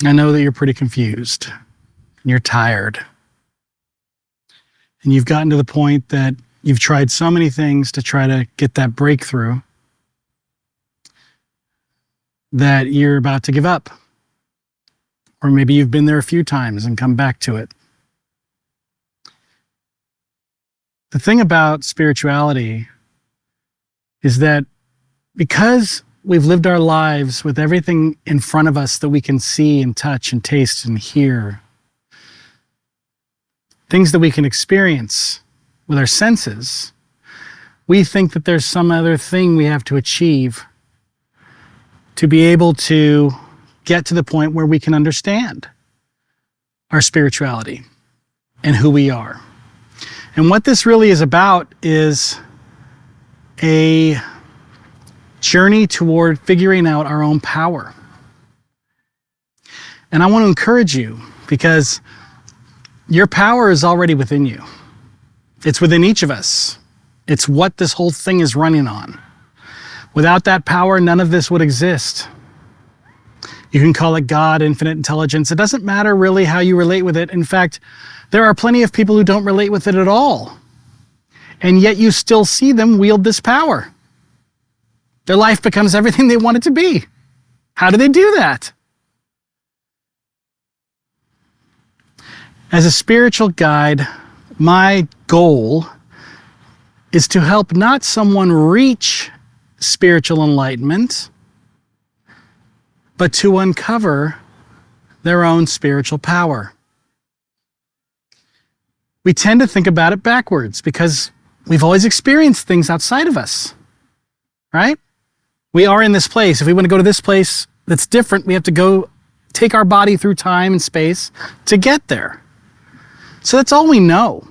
I know that you're pretty confused and you're tired. And you've gotten to the point that you've tried so many things to try to get that breakthrough that you're about to give up. Or maybe you've been there a few times and come back to it. The thing about spirituality is that because we've lived our lives with everything in front of us that we can see and touch and taste and hear, things that we can experience with our senses, we think that there's some other thing we have to achieve to be able to get to the point where we can understand our spirituality and who we are. And what this really is about is a journey toward figuring out our own power. And I want to encourage you because your power is already within you. It's within each of us. It's what this whole thing is running on. Without that power, none of this would exist. You can call it God, infinite intelligence. It doesn't matter really how you relate with it. In fact, there are plenty of people who don't relate with it at all. And yet you still see them wield this power. Their life becomes everything they want it to be. How do they do that? As a spiritual guide, my goal is to help not someone reach spiritual enlightenment, but to uncover their own spiritual power. We tend to think about it backwards because we've always experienced things outside of us, right? We are in this place. If we want to go to this place that's different, we have to go take our body through time and space to get there. So that's all we know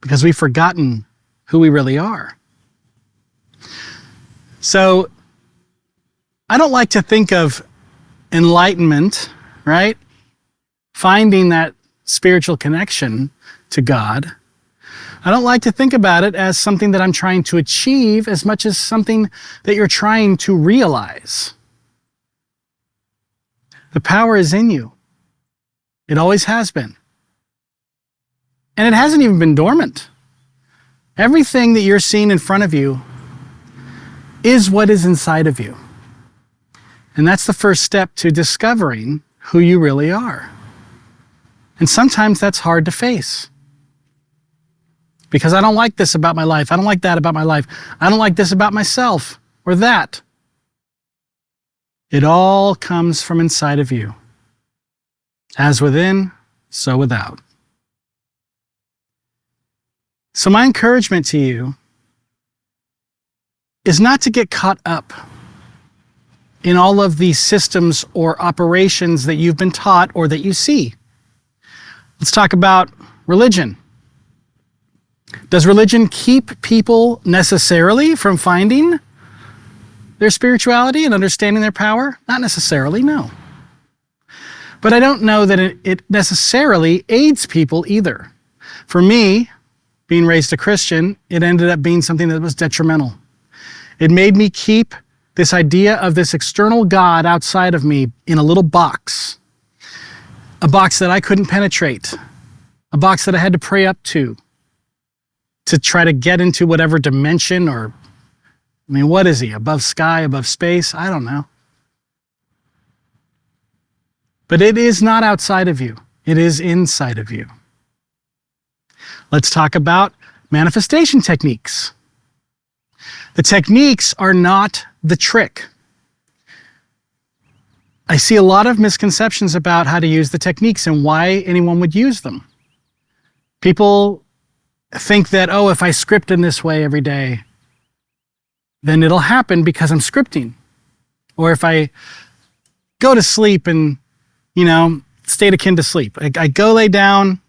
because we've forgotten who we really are. So I don't like to think of enlightenment, right? Finding that spiritual connection to God. I don't like to think about it as something that I'm trying to achieve as much as something that you're trying to realize. The power is in you. It always has been. And it hasn't even been dormant. Everything that you're seeing in front of you is what is inside of you. And that's the first step to discovering who you really are. And sometimes that's hard to face. Because I don't like this about my life. I don't like that about my life. I don't like this about myself or that. It all comes from inside of you. As within, so without. So my encouragement to you is not to get caught up in all of these systems or operations that you've been taught or that you see. Let's talk about religion. Does religion keep people necessarily from finding their spirituality and understanding their power? Not necessarily, no. But I don't know that it necessarily aids people either. For me, being raised a Christian, it ended up being something that was detrimental. It made me keep this idea of this external God outside of me in a little box. A box that I couldn't penetrate. A box that I had to pray up to try to get into whatever dimension or, what is he? Above sky, above space? I don't know. But it is not outside of you. It is inside of you. Let's talk about manifestation techniques. The techniques are not the trick. I see a lot of misconceptions about how to use the techniques and why anyone would use them. People think that, if I script in this way every day, then it'll happen because I'm scripting. Or if I go to sleep and, state akin to sleep. I go lay down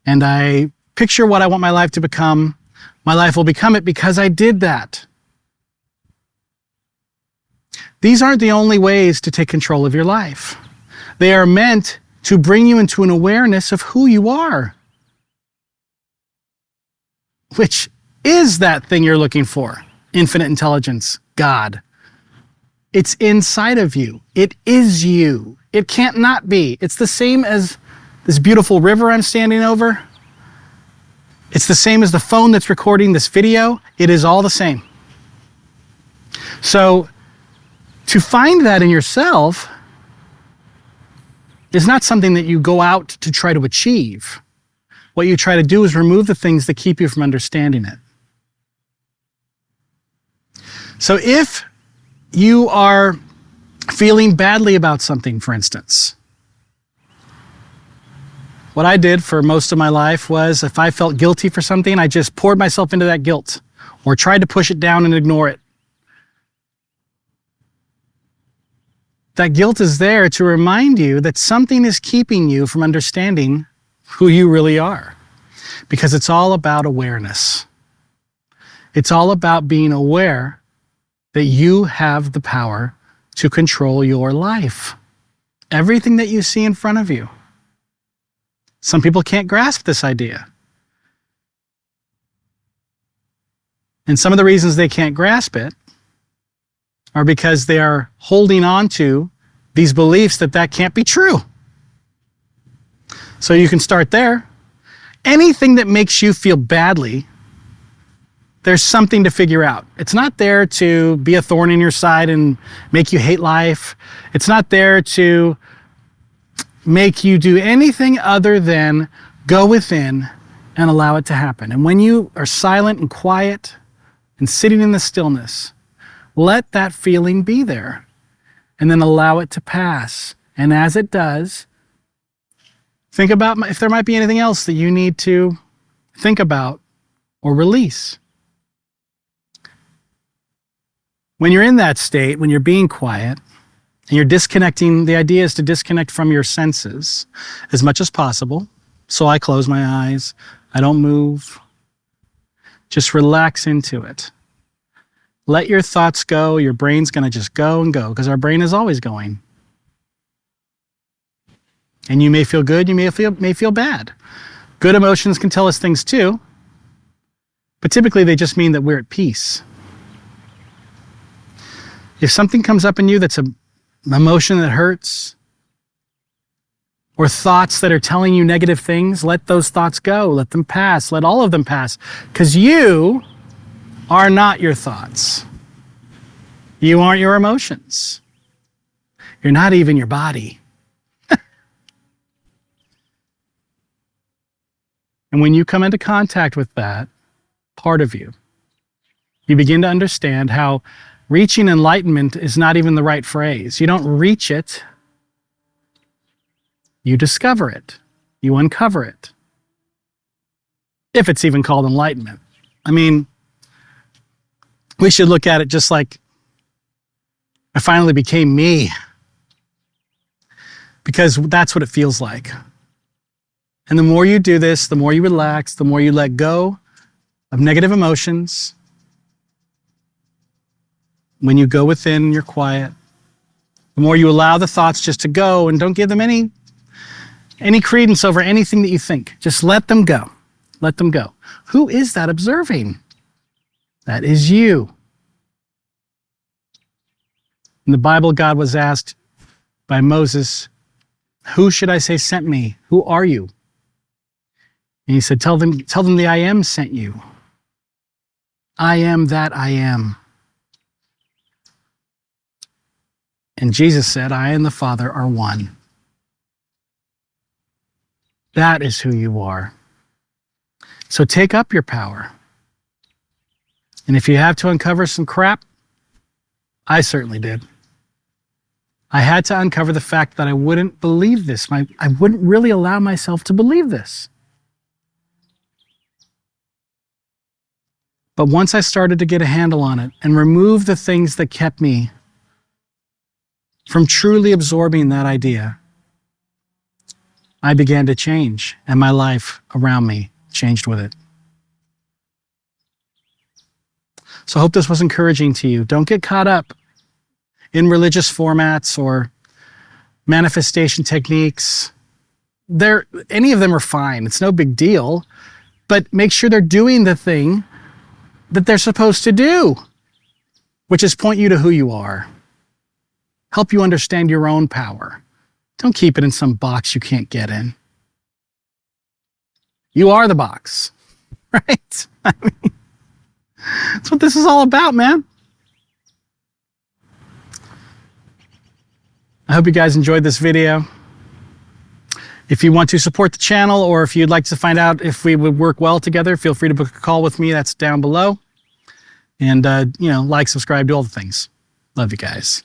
and I picture what I want my life to become. My life will become it because I did that. These aren't the only ways to take control of your life. They are meant to bring you into an awareness of who you are, which is that thing you're looking for, infinite intelligence, God. It's inside of you. It is you. It can't not be. It's the same as this beautiful river I'm standing over. It's the same as the phone that's recording this video. It is all the same. So to find that in yourself is not something that you go out to try to achieve. What you try to do is remove the things that keep you from understanding it. So if you are feeling badly about something, for instance, what I did for most of my life was if I felt guilty for something, I just poured myself into that guilt or tried to push it down and ignore it. That guilt is there to remind you that something is keeping you from understanding who you really are, because it's all about awareness. It's all about being aware that you have the power to control your life. Everything that you see in front of you. Some people can't grasp this idea. And some of the reasons they can't grasp it are because they are holding on to these beliefs that can't be true. So you can start there. Anything that makes you feel badly, there's something to figure out. It's not there to be a thorn in your side and make you hate life. It's not there to make you do anything other than go within and allow it to happen. And when you are silent and quiet and sitting in the stillness, let that feeling be there and then allow it to pass. And as it does, think about if there might be anything else that you need to think about or release. When you're in that state, when you're being quiet, and you're disconnecting, the idea is to disconnect from your senses as much as possible. So I close my eyes, I don't move. Just relax into it. Let your thoughts go. Your brain's going to just go and go, because our brain is always going. And you may feel good, you may feel bad. Good emotions can tell us things too, but typically they just mean that we're at peace. If something comes up in you that's an emotion that hurts, or thoughts that are telling you negative things, let those thoughts go. Let them pass. Let all of them pass. Because you are not your thoughts. You aren't your emotions. You're not even your body. And when you come into contact with that part of you, you begin to understand how reaching enlightenment is not even the right phrase. You don't reach it. You discover it. You uncover it. If it's even called enlightenment. I mean, we should look at it just like I finally became me. Because that's what it feels like. And the more you do this, the more you relax, the more you let go of negative emotions. When you go within, you're quiet. The more you allow the thoughts just to go and don't give them any credence over anything that you think. Just let them go. Let them go. Who is that observing? That is you. In the Bible, God was asked by Moses, "Who should I say sent me? Who are you?" And he said, tell them the I am sent you. I am that I am. And Jesus said, I and the Father are one. That is who you are. So take up your power. And if you have to uncover some crap, I certainly did. I had to uncover the fact that I wouldn't believe this. I wouldn't really allow myself to believe this. But once I started to get a handle on it and remove the things that kept me from truly absorbing that idea, I began to change, and my life around me changed with it. So I hope this was encouraging to you. Don't get caught up in religious formats or manifestation techniques. Any of them are fine. It's no big deal. But make sure they're doing the thing that they're supposed to do, which is point you to who you are, help you understand your own power, Don't keep it in some box you can't get in. You are the box, right? I mean, that's what this is all about, man. I hope you guys enjoyed this video. If you want to support the channel, or if you'd like to find out if we would work well together, feel free to book a call with me. That's down below. And, like, subscribe, do all the things. Love you guys.